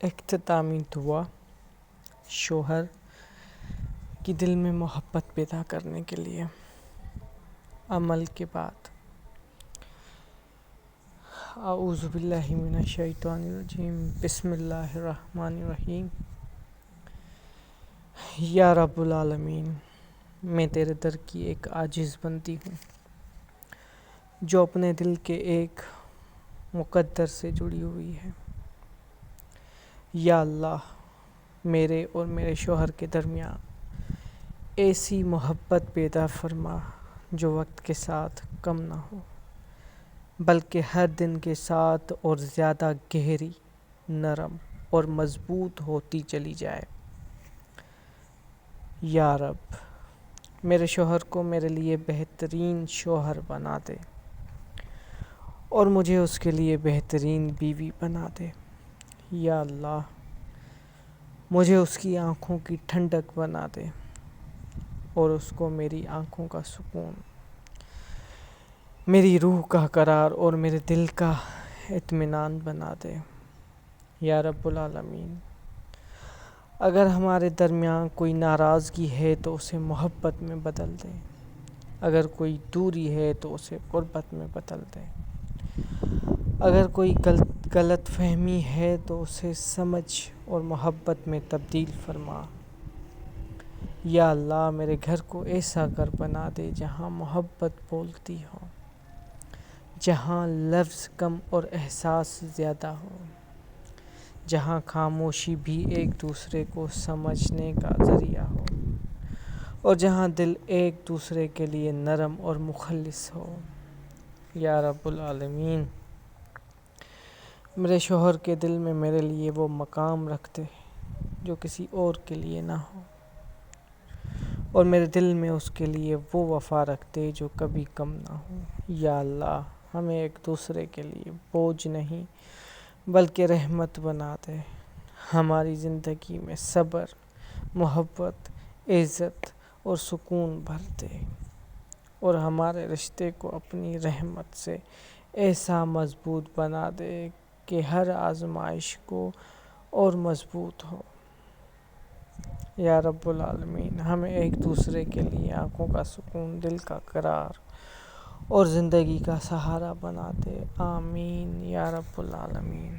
اختتامی دعا شوہر کی دل میں محبت پیدا کرنے کے لیے عمل کے بعد اعوذ باللہ من الشیطان الرجیم بسم اللہ الرحمن الرحیم یا رب العالمین، میں تیرے در کی ایک عاجز بندی ہوں جو اپنے دل کے ایک مقدر سے جڑی ہوئی ہے۔ یا اللہ، میرے اور میرے شوہر کے درمیان ایسی محبت پیدا فرما جو وقت کے ساتھ کم نہ ہو بلکہ ہر دن کے ساتھ اور زیادہ گہری، نرم اور مضبوط ہوتی چلی جائے۔ یا رب، میرے شوہر کو میرے لیے بہترین شوہر بنا دے اور مجھے اس کے لیے بہترین بیوی بنا دے۔ یا اللہ، مجھے اس کی آنکھوں کی ٹھنڈک بنا دے اور اس کو میری آنکھوں کا سکون، میری روح کا قرار اور میرے دل کا اطمینان بنا دے۔ یا رب العالمین، اگر ہمارے درمیان کوئی ناراضگی ہے تو اسے محبت میں بدل دے، اگر کوئی دوری ہے تو اسے قربت میں بدل دے، اگر کوئی غلط فہمی ہے تو اسے سمجھ اور محبت میں تبدیل فرما۔ یا اللہ، میرے گھر کو ایسا گھر بنا دے جہاں محبت بولتی ہو، جہاں لفظ کم اور احساس زیادہ ہو، جہاں خاموشی بھی ایک دوسرے کو سمجھنے کا ذریعہ ہو اور جہاں دل ایک دوسرے کے لیے نرم اور مخلص ہو۔ یا رب العالمین، میرے شوہر کے دل میں میرے لیے وہ مقام رکھ دے جو کسی اور کے لیے نہ ہو، اور میرے دل میں اس کے لیے وہ وفا رکھ دے جو کبھی کم نہ ہو۔ یا اللہ، ہمیں ایک دوسرے کے لیے بوجھ نہیں بلکہ رحمت بنا دے، ہماری زندگی میں صبر، محبت، عزت اور سکون بھر دے، اور ہمارے رشتے کو اپنی رحمت سے ایسا مضبوط بنا دے کہ ہر آزمائش کو اور مضبوط ہو۔ یا رب العالمین، ہمیں ایک دوسرے کے لیے آنکھوں کا سکون، دل کا قرار اور زندگی کا سہارا بنا دے۔ آمین یا رب العالمین۔